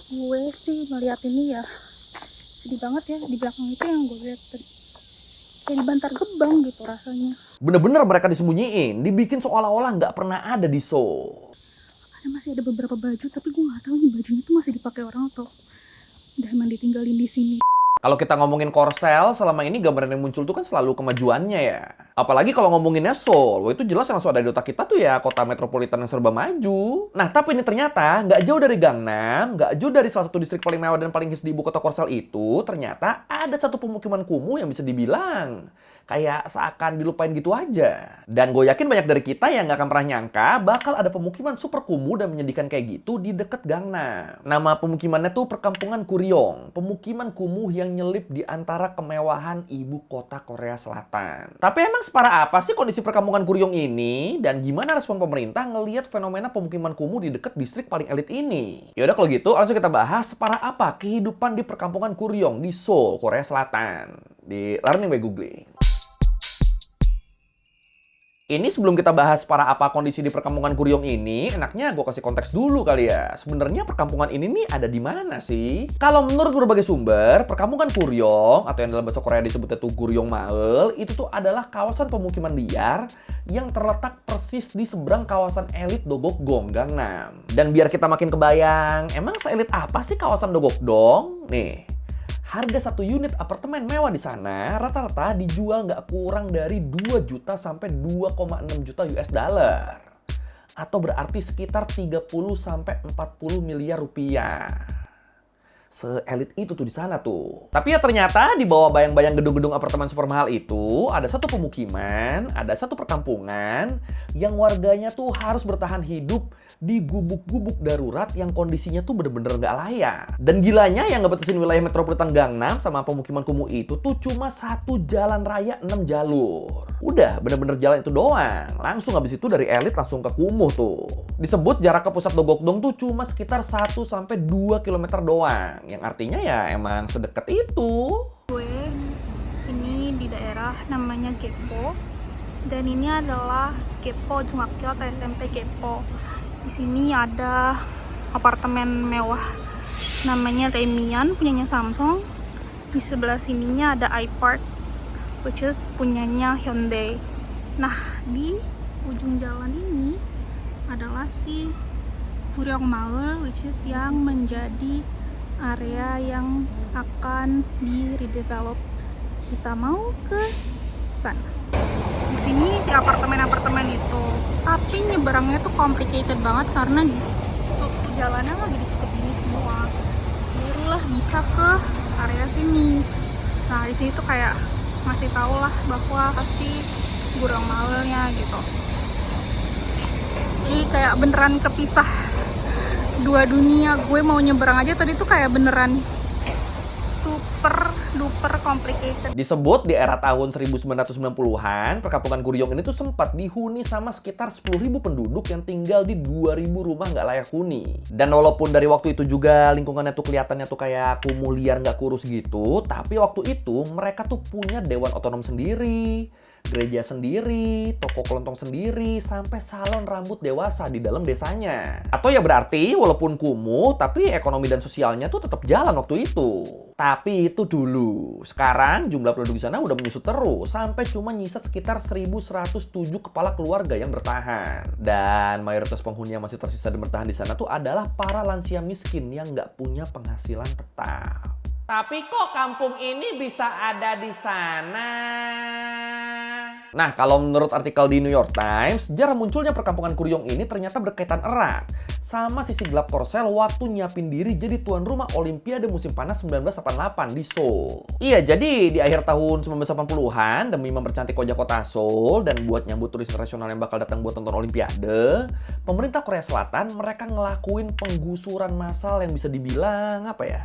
Gue sih melihat ini ya sedih banget ya, di belakang itu yang gue lihat kayak dibantar gebang gitu rasanya. Bener-bener mereka disembunyiin, dibikin seolah-olah nggak pernah ada di Seoul. Masih ada beberapa baju tapi gue nggak tahu nih bajunya tuh masih dipakai orang atau udah emang ditinggalin di sini. Kalau kita ngomongin Korsel, selama ini gambaran yang muncul tuh kan selalu kemajuannya ya. Apalagi kalau ngomonginnya Seoul, wah itu jelas yang langsung ada di otak kita tuh ya kota metropolitan yang serba maju. Nah tapi ini ternyata nggak jauh dari Gangnam, nggak jauh dari salah satu distrik paling mewah dan paling hits di ibu kota Korsel itu, ternyata ada satu pemukiman kumuh yang bisa dibilang kayak seakan dilupain gitu aja. Dan gue yakin banyak dari kita yang nggak akan pernah nyangka bakal ada pemukiman super kumuh dan menyedihkan kayak gitu di deket Gangnam. Nama pemukimannya tuh Perkampungan Kuryong, pemukiman kumuh yang nyelip di antara kemewahan ibu kota Korea Selatan. Tapi emang separah apa sih kondisi Perkampungan Kuryong ini? Dan gimana respon pemerintah ngelihat fenomena pemukiman kumuh di deket distrik paling elit ini? Yaudah kalau gitu langsung kita bahas separah apa kehidupan di Perkampungan Kuryong di Seoul, Korea Selatan. Di Learning by Googling. Ini sebelum kita bahas para apa kondisi di perkampungan Kuryong ini, enaknya gue kasih konteks dulu kali ya. Sebenarnya perkampungan ini nih ada di mana sih? Kalau menurut berbagai sumber, perkampungan Kuryong atau yang dalam bahasa Korea disebutnya tuh Kuryong Maul, itu tuh adalah kawasan pemukiman liar yang terletak persis di seberang kawasan elit Dogokgong, Gangnam. Dan biar kita makin kebayang, emang seelit apa sih kawasan Dogokgong? Nih, harga satu unit apartemen mewah di sana rata-rata dijual nggak kurang dari 2 juta sampai 2,6 juta US dollar. Atau berarti sekitar 30 sampai 40 miliar rupiah. Seelit itu tuh di sana tuh. Tapi ya ternyata di bawah bayang-bayang gedung-gedung apartemen super mahal itu ada satu pemukiman, ada satu perkampungan yang warganya tuh harus bertahan hidup di gubuk-gubuk darurat yang kondisinya tuh bener-bener nggak layak. Dan gilanya yang ngebatasin wilayah metropolitan Gangnam sama pemukiman kumuh itu tuh cuma satu jalan raya 6 jalur. Udah bener-bener jalan itu doang. Langsung habis itu dari elit langsung ke kumuh tuh. Disebut jarak ke pusat Dogokgong tuh cuma sekitar 1 sampai 2 kilometer doang. Yang artinya ya emang sedekat itu. Gue ini di daerah namanya Gepo dan ini adalah Gepo Jungakyo atau SMP Gepo. Di sini ada apartemen mewah namanya Remian punyanya Samsung. Di sebelah sininya ada iPark which is punyanya Hyundai. Nah, di ujung jalan ini adalah si Kuryong Maul which is yang menjadi area yang akan di redevelop. Kita mau ke sana. Di sini si apartemen-apartemen itu, tapi nyeberangnya tuh complicated banget karena tuh jalannya lagi ditutup ini semua. Barulah bisa ke area sini. Nah, di sini tuh kayak masih tau lah bahwa pasti Kuryong Maulnya gitu. Jadi kayak beneran kepisah dua dunia. Gue mau nyeberang aja tadi tuh kayak beneran super duper complicated. Disebut di era tahun 1990-an, perkampungan Kuryong ini tuh sempat dihuni sama sekitar 10.000 penduduk yang tinggal di 2.000 rumah nggak layak huni. Dan walaupun dari waktu itu juga lingkungannya tuh kelihatannya tuh kayak kumuh liar nggak kurus gitu, tapi waktu itu mereka tuh punya dewan otonom sendiri, gereja sendiri, toko kelontong sendiri, sampai salon rambut dewasa di dalam desanya. Atau ya berarti walaupun kumuh, tapi ekonomi dan sosialnya tuh tetap jalan waktu itu. Tapi itu dulu. Sekarang jumlah penduduk di sana udah menyusut terus, sampai cuma nyisa sekitar 1.107 kepala keluarga yang bertahan. Dan mayoritas penghuni yang masih tersisa dan bertahan di sana tuh adalah para lansia miskin yang nggak punya penghasilan tetap. Tapi kok kampung ini bisa ada di sana? Nah, kalau menurut artikel di New York Times, sejarah munculnya perkampungan Kuryong ini ternyata berkaitan erat sama sisi gelap Korsel waktu nyiapin diri jadi tuan rumah Olimpiade musim panas 1988 di Seoul. Iya, jadi di akhir tahun 1980-an, demi mempercantik wajah kota Seoul dan buat nyambut turis internasional yang bakal datang buat nonton Olimpiade, pemerintah Korea Selatan mereka ngelakuin penggusuran massal yang bisa dibilang apa ya?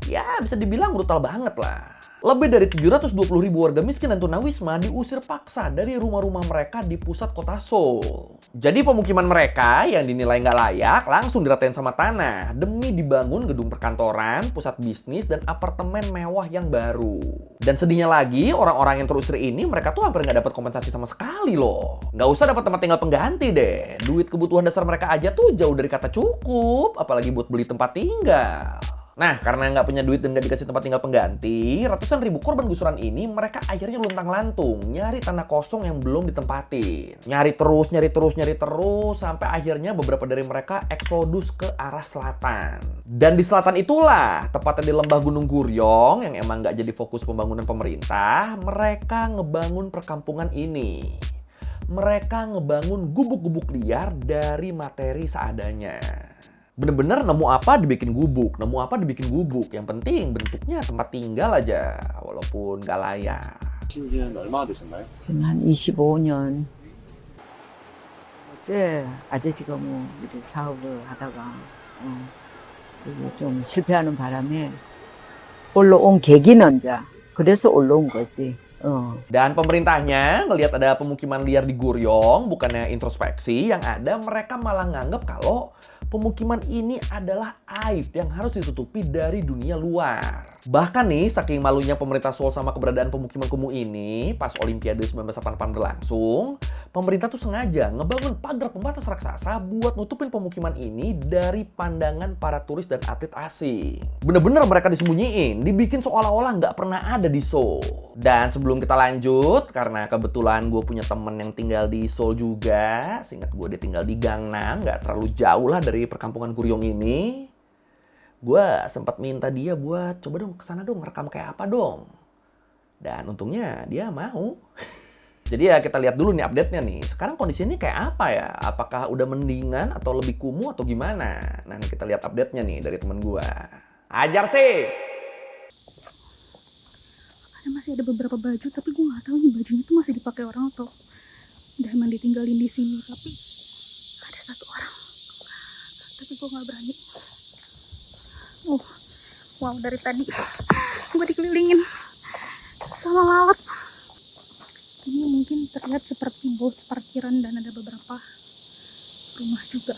Ya, bisa dibilang brutal banget lah. Lebih dari 720.000 warga miskin dan tunawisma diusir paksa dari rumah-rumah mereka di pusat kota Seoul. Jadi pemukiman mereka yang dinilai nggak layak langsung diratain sama tanah demi dibangun gedung perkantoran, pusat bisnis, dan apartemen mewah yang baru. Dan sedihnya lagi, orang-orang yang terusir ini mereka tuh hampir nggak dapat kompensasi sama sekali loh. Nggak usah dapat tempat tinggal pengganti deh. Duit kebutuhan dasar mereka aja tuh jauh dari kata cukup, apalagi buat beli tempat tinggal. Nah, karena nggak punya duit dan nggak dikasih tempat tinggal pengganti, ratusan ribu korban gusuran ini mereka akhirnya luntang-lantung nyari tanah kosong yang belum ditempatin. Nyari terus, sampai akhirnya beberapa dari mereka eksodus ke arah selatan. Dan di selatan itulah, tepatnya di lembah Gunung Guryong yang emang nggak jadi fokus pembangunan pemerintah, mereka ngebangun perkampungan ini. Mereka ngebangun gubuk-gubuk liar dari materi seadanya. Bener-bener nemu apa dibikin gubuk, Yang penting bentuknya tempat tinggal aja, walaupun gak layak. 신지는 얼마나 되셨나요? 지금 한 25년. 어째 아저씨가 뭐 이렇게 사업을 하다가 그게 좀 실패하는 바람에 올라온 계기는 이제 그래서 올라온 거지. Dan pemerintahnya ngelihat ada pemukiman liar di Guryong, bukannya introspeksi, yang ada mereka malah nganggep kalau pemukiman ini adalah aib yang harus ditutupi dari dunia luar. Bahkan nih, saking malunya pemerintah Seoul sama keberadaan pemukiman kumuh ini, pas Olimpiade 1988 berlangsung, pemerintah tuh sengaja ngebangun pagar pembatas raksasa buat nutupin pemukiman ini dari pandangan para turis dan atlet asing. Bener-bener mereka disembunyiin, dibikin seolah-olah nggak pernah ada di Seoul. Dan sebelum kita lanjut, karena kebetulan gue punya temen yang tinggal di Seoul juga, seingat gue dia tinggal di Gangnam, nggak terlalu jauh lah dari perkampungan Guryong ini. Gue sempat minta dia buat coba dong kesana dong, rekam kayak apa dong. Dan untungnya dia mau. Jadi ya kita lihat dulu nih update-nya nih. Sekarang kondisinya kayak apa ya? Apakah udah mendingan atau lebih kumuh atau gimana? Nah ini kita lihat update-nya nih dari temen gue. Ajar sih! Karena masih ada beberapa baju, tapi gue nggak tahu nih bajunya tuh masih dipakai orang atau udah emang ditinggalin di sini. Tapi ada satu orang, tapi gue nggak berani. Wow, dari tadi gue dikelilingin sama lalat. Ini mungkin terlihat seperti bos parkiran dan ada beberapa rumah juga.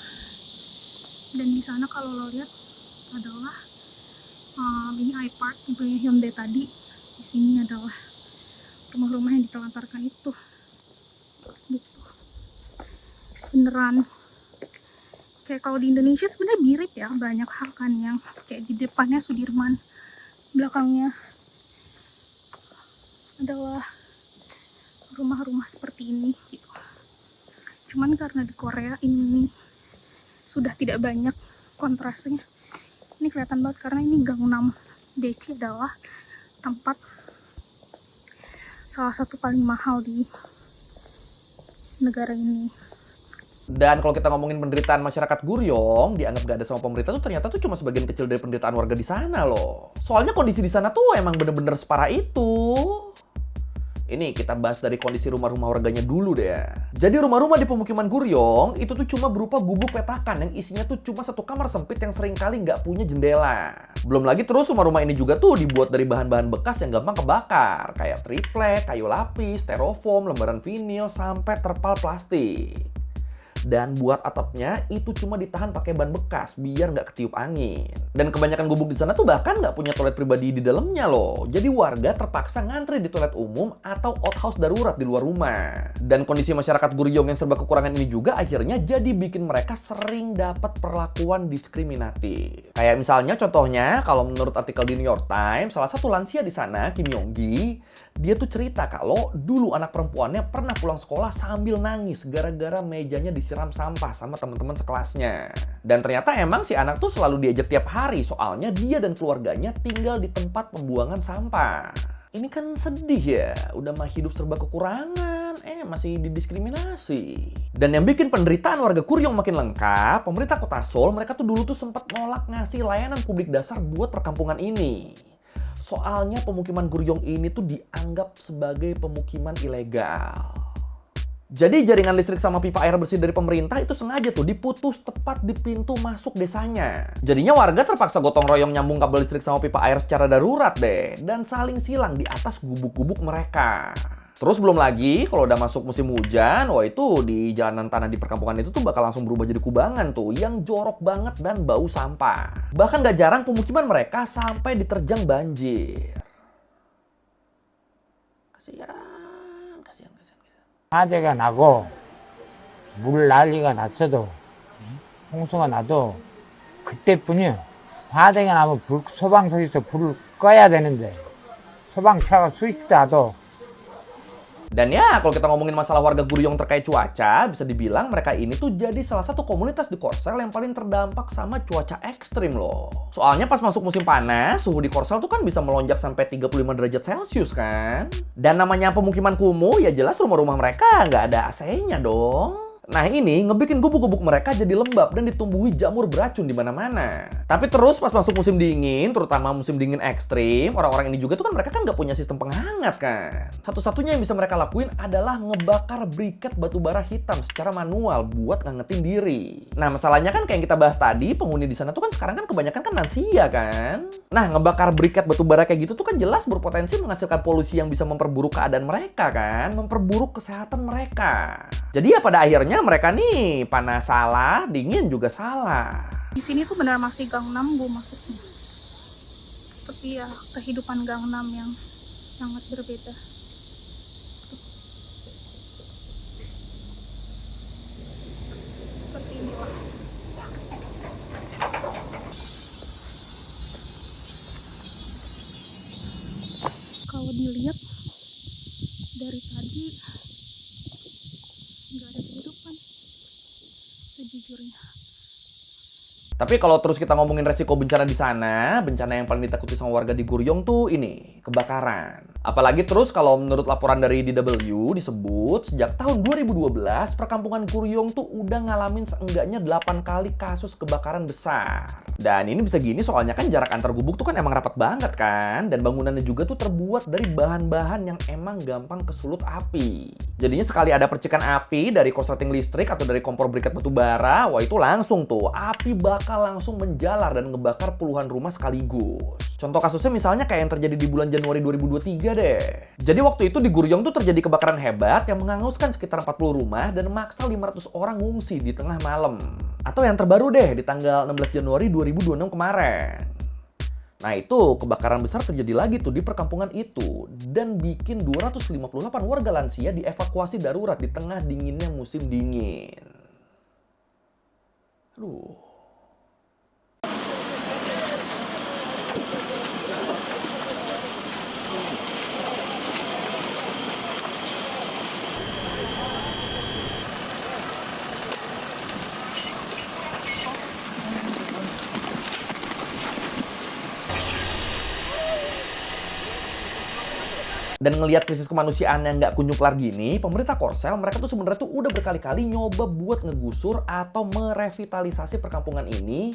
Dan di sana kalau lo lihat adalah ini iPark yang punya Hyundai tadi. Di sini adalah rumah-rumah yang ditelantarkan itu. Gitu. Beneran. Kayak kalau di Indonesia sebenarnya mirip ya, banyak hal kan yang kayak di depannya Sudirman, belakangnya adalah rumah-rumah seperti ini gitu. Cuman karena di Korea ini sudah tidak banyak kontrasnya, ini kelihatan banget karena ini Gangnam Daechi adalah tempat salah satu paling mahal di negara ini. Dan kalau kita ngomongin penderitaan masyarakat Guryong, dianggap gak ada sama pemerintah tuh ternyata tuh cuma sebagian kecil dari penderitaan warga di sana loh. Soalnya kondisi di sana tuh emang bener-bener separah itu. Ini kita bahas dari kondisi rumah-rumah warganya dulu deh ya. Jadi rumah-rumah di pemukiman Guryong itu tuh cuma berupa gubuk petakan yang isinya tuh cuma satu kamar sempit yang seringkali nggak punya jendela. Belum lagi terus rumah-rumah ini juga tuh dibuat dari bahan-bahan bekas yang gampang kebakar. Kayak triplek, kayu lapis, styrofoam, lembaran vinil, sampai terpal plastik. Dan buat atapnya itu cuma ditahan pakai ban bekas biar nggak ketiup angin. Dan kebanyakan gubuk di sana tuh bahkan nggak punya toilet pribadi di dalamnya loh. Jadi warga terpaksa ngantri di toilet umum atau outhouse darurat di luar rumah. Dan kondisi masyarakat Guryong yang serba kekurangan ini juga akhirnya jadi bikin mereka sering dapat perlakuan diskriminatif. Kayak misalnya contohnya kalau menurut artikel di New York Times, salah satu lansia di sana, Kim Yong-gi, dia tuh cerita kalau dulu anak perempuannya pernah pulang sekolah sambil nangis gara-gara mejanya disiram sampah sama teman-teman sekelasnya. Dan ternyata emang si anak tuh selalu diajar tiap hari soalnya dia dan keluarganya tinggal di tempat pembuangan sampah. Ini kan sedih ya, udah mah hidup serba kekurangan, masih didiskriminasi. Dan yang bikin penderitaan warga Guryong makin lengkap, pemerintah kota Seoul mereka tuh dulu tuh sempat nolak ngasih layanan publik dasar buat perkampungan ini. Soalnya pemukiman Guryong ini tuh dianggap sebagai pemukiman ilegal. Jadi jaringan listrik sama pipa air bersih dari pemerintah itu sengaja tuh diputus tepat di pintu masuk desanya. Jadinya warga terpaksa gotong royong nyambung kabel listrik sama pipa air secara darurat deh. Dan saling silang di atas gubuk-gubuk mereka. Terus belum lagi kalau udah masuk musim hujan, wah itu di jalanan tanah di perkampungan itu tuh bakal langsung berubah jadi kubangan tuh yang jorok banget dan bau sampah. Bahkan gak jarang pemukiman mereka sampai diterjang banjir. Kasihan. 화재가 나고 물 난리가 났어도 홍수가 나도 그때뿐이요. 화재가 나면 소방서에서 불을 꺼야 되는데 소방차가 수십대 와도. Dan ya, kalau kita ngomongin masalah warga Guryong terkait cuaca, bisa dibilang mereka ini tuh jadi salah satu komunitas di Korsel yang paling terdampak sama cuaca ekstrim loh. Soalnya pas masuk musim panas, suhu di Korsel tuh kan bisa melonjak sampai 35 derajat Celcius kan. Dan namanya pemukiman kumuh, ya jelas rumah-rumah mereka nggak ada AC-nya dong. Nah ini ngebikin gubuk-gubuk mereka jadi lembab dan ditumbuhi jamur beracun di mana-mana. Tapi terus pas masuk musim dingin, terutama musim dingin ekstrim, orang-orang ini juga tuh kan mereka kan nggak punya sistem penghangat kan. Satu-satunya yang bisa mereka lakuin adalah ngebakar briket batubara hitam secara manual buat ngangetin diri. Nah masalahnya kan kayak yang kita bahas tadi, penghuni di sana tuh kan sekarang kan kebanyakan kan lansia kan. Nah ngebakar briket batubara kayak gitu tuh kan jelas berpotensi menghasilkan polusi yang bisa memperburuk keadaan mereka kan, memperburuk kesehatan mereka. Jadi ya pada akhirnya mereka nih panas salah, dingin juga salah. Di sini tuh benar masih Gangnam gue masuknya. Tapi ya kehidupan Gangnam yang sangat berbeda. Seperti inilah. Kalau dilihat dari tadi nggak ada kehidupan sejujurnya. Tapi kalau terus kita ngomongin resiko bencana di sana, bencana yang paling ditakuti sama warga di Guryong tuh ini, kebakaran. Apalagi terus kalau menurut laporan dari DW disebut sejak tahun 2012 perkampungan Guryong tuh udah ngalamin seenggaknya 8 kali kasus kebakaran besar. Dan ini bisa gini soalnya kan jarak antar gubuk tuh kan emang rapat banget kan, dan bangunannya juga tuh terbuat dari bahan-bahan yang emang gampang kesulut api. Jadinya sekali ada percikan api dari korsleting listrik atau dari kompor briket batu bara, wah itu langsung tuh api bakal langsung menjalar dan ngebakar puluhan rumah sekaligus. Contoh kasusnya misalnya kayak yang terjadi di bulan Januari 2023 deh. Jadi waktu itu di Guryong tuh terjadi kebakaran hebat yang menghanguskan sekitar 40 rumah dan maksa 500 orang ngungsi di tengah malam. Atau yang terbaru deh di tanggal 16 Januari 2026 kemarin. Nah itu kebakaran besar terjadi lagi tuh di perkampungan itu dan bikin 258 warga lansia dievakuasi darurat di tengah dinginnya musim dingin. Aduh. Dan ngelihat krisis kemanusiaan yang nggak kunjung kelar gini, pemerintah Korsel mereka tuh sebenarnya tuh udah berkali-kali nyoba buat ngegusur atau merevitalisasi perkampungan ini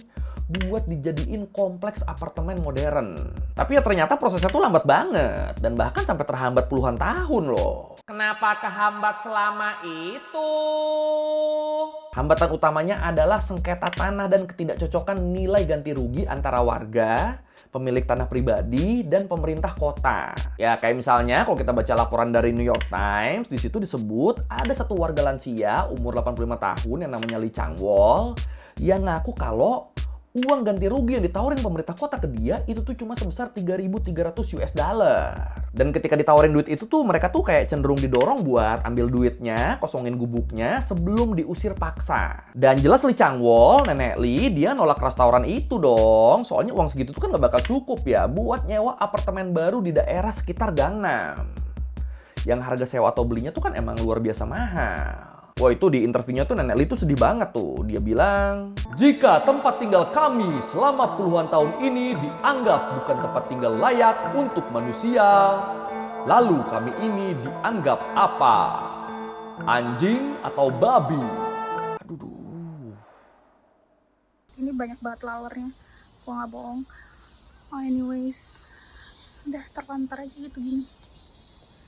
buat dijadiin kompleks apartemen modern. Tapi ya ternyata prosesnya tuh lambat banget dan bahkan sampai terhambat puluhan tahun loh. Kenapa kehambat selama itu? Hambatan utamanya adalah sengketa tanah dan ketidakcocokan nilai ganti rugi antara warga, pemilik tanah pribadi, dan pemerintah kota. Ya kayak misalnya kalau kita baca laporan dari New York Times, di situ disebut ada satu warga lansia umur 85 tahun yang namanya Lee Chang-wol yang ngaku kalau uang ganti rugi yang ditawarin pemerintah kota ke dia itu tuh cuma sebesar 3.300 US dollar. Dan ketika ditawarin duit itu tuh mereka tuh kayak cenderung didorong buat ambil duitnya, kosongin gubuknya sebelum diusir paksa. Dan jelas Lee Chang-wol, nenek Lee, dia nolak keras tawaran itu dong. Soalnya uang segitu tuh kan gak bakal cukup ya buat nyewa apartemen baru di daerah sekitar Gangnam. Yang harga sewa atau belinya tuh kan emang luar biasa mahal. Wah itu di interviewnya tuh nenek Lee tuh sedih banget tuh. Dia bilang, jika tempat tinggal kami selama puluhan tahun ini dianggap bukan tempat tinggal layak untuk manusia, lalu kami ini dianggap apa? Anjing atau babi? Aduh. Ini banyak banget lalernya, gua nggak bohong. Oh, anyways, udah terlantar aja gitu gini.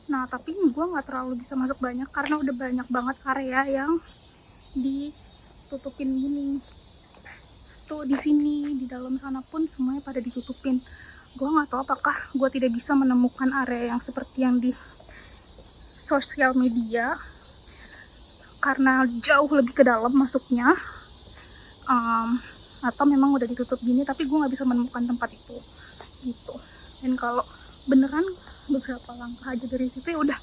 Nah, tapi gue nggak terlalu bisa masuk banyak karena udah banyak banget area yang ditutupin gini. Tuh di sini, di dalam sana pun semuanya pada ditutupin. Gue nggak tahu apakah gue tidak bisa menemukan area yang seperti yang di sosial media karena jauh lebih ke dalam masuknya, atau memang udah ditutup gini tapi gue nggak bisa menemukan tempat itu gitu. Dan kalau beneran beberapa langkah aja dari situ ya udah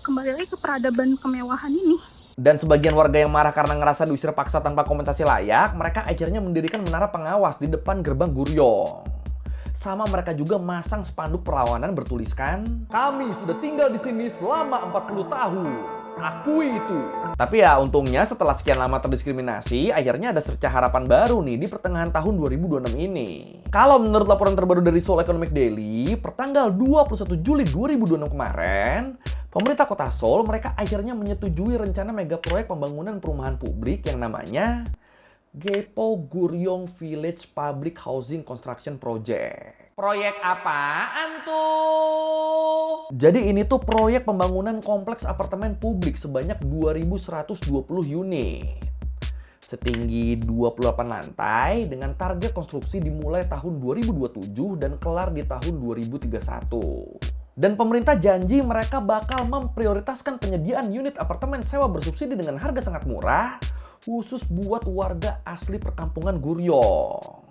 kembali lagi ke peradaban kemewahan ini. Dan sebagian warga yang marah karena ngerasa diusir paksa tanpa kompensasi layak, mereka akhirnya mendirikan menara pengawas di depan gerbang Guryong. Sama mereka juga masang spanduk perlawanan bertuliskan, "Kami sudah tinggal di sini selama 40 tahun. Akui itu." Tapi ya untungnya setelah sekian lama terdiskriminasi, akhirnya ada secercah harapan baru nih di pertengahan tahun 2026 ini. Kalau menurut laporan terbaru dari Seoul Economic Daily, pertanggal 21 Juli 2026 kemarin, pemerintah kota Seoul mereka akhirnya menyetujui rencana mega proyek pembangunan perumahan publik yang namanya Gaepo Guryong Village Public Housing Construction Project. Proyek apaan tuh? Jadi ini tuh proyek pembangunan kompleks apartemen publik sebanyak 2.120 unit. Setinggi 28 lantai dengan target konstruksi dimulai tahun 2027 dan kelar di tahun 2031. Dan pemerintah janji mereka bakal memprioritaskan penyediaan unit apartemen sewa bersubsidi dengan harga sangat murah, khusus buat warga asli perkampungan Guryong.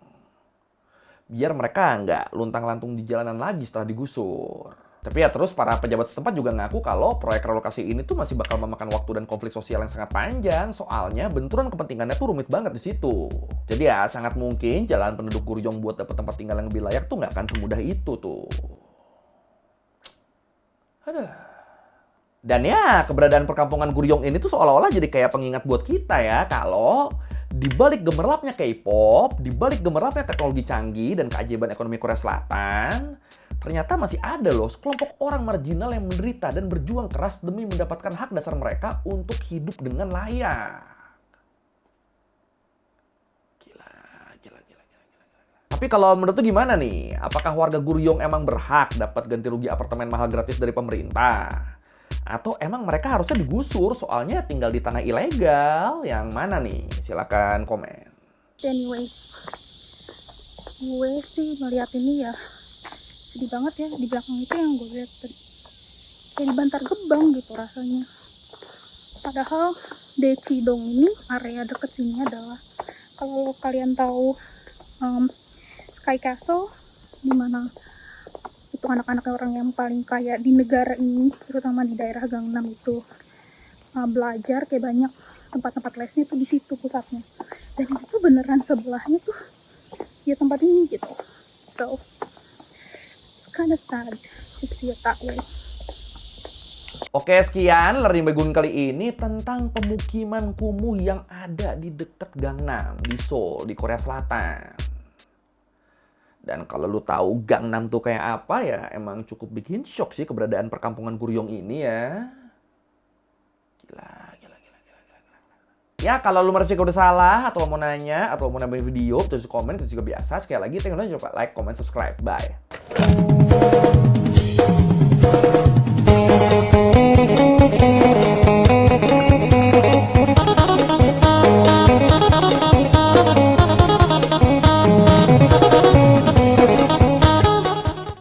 Biar mereka nggak luntang-lantung di jalanan lagi setelah digusur. Tapi ya terus para pejabat setempat juga ngaku kalau proyek relokasi ini tuh masih bakal memakan waktu dan konflik sosial yang sangat panjang. Soalnya benturan kepentingannya tuh rumit banget di situ. Jadi ya sangat mungkin jalan penduduk Guryong buat dapat tempat tinggal yang lebih layak tuh nggak akan semudah itu tuh. Aduh. Dan ya, keberadaan perkampungan Guryong ini tuh seolah-olah jadi kayak pengingat buat kita ya, kalau di balik gemerlapnya K-pop, di balik gemerlapnya teknologi canggih dan keajaiban ekonomi Korea Selatan, ternyata masih ada loh sekelompok orang marginal yang menderita dan berjuang keras demi mendapatkan hak dasar mereka untuk hidup dengan layak. Gila. Tapi kalau menurut lu gimana nih? Apakah warga Guryong emang berhak dapat ganti rugi apartemen mahal gratis dari pemerintah? Atau emang mereka harusnya digusur soalnya tinggal di tanah ilegal? Yang mana nih? Silakan komen. Anyways, gue sih melihat ini ya sedih banget ya. Di belakang itu yang gue lihat tadi kayak dibantar gebang gitu rasanya. Padahal Daechidong ini area deket sini adalah, kalau kalian tahu Sky Castle, dimana itu anak-anak orang yang paling kaya di negara ini, terutama di daerah Gangnam itu belajar, kayak banyak tempat-tempat lesnya tuh di situ pusatnya. Dan itu beneran sebelahnya tuh ya tempat ini gitu. So it's kind of sad to see it that way. Oke, sekian Learning by Gun kali ini tentang pemukiman kumuh yang ada di dekat Gangnam di Seoul, di Korea Selatan. Dan kalau lu tahu Gangnam tuh kayak apa ya, emang cukup bikin shock sih keberadaan perkampungan Guryong ini ya. Gila. Ya, kalau lu merasa udah salah, atau mau nanya, atau mau nambahin video, terus komen, itu juga biasa. Sekali lagi, jangan lupa like, comment, subscribe. Bye.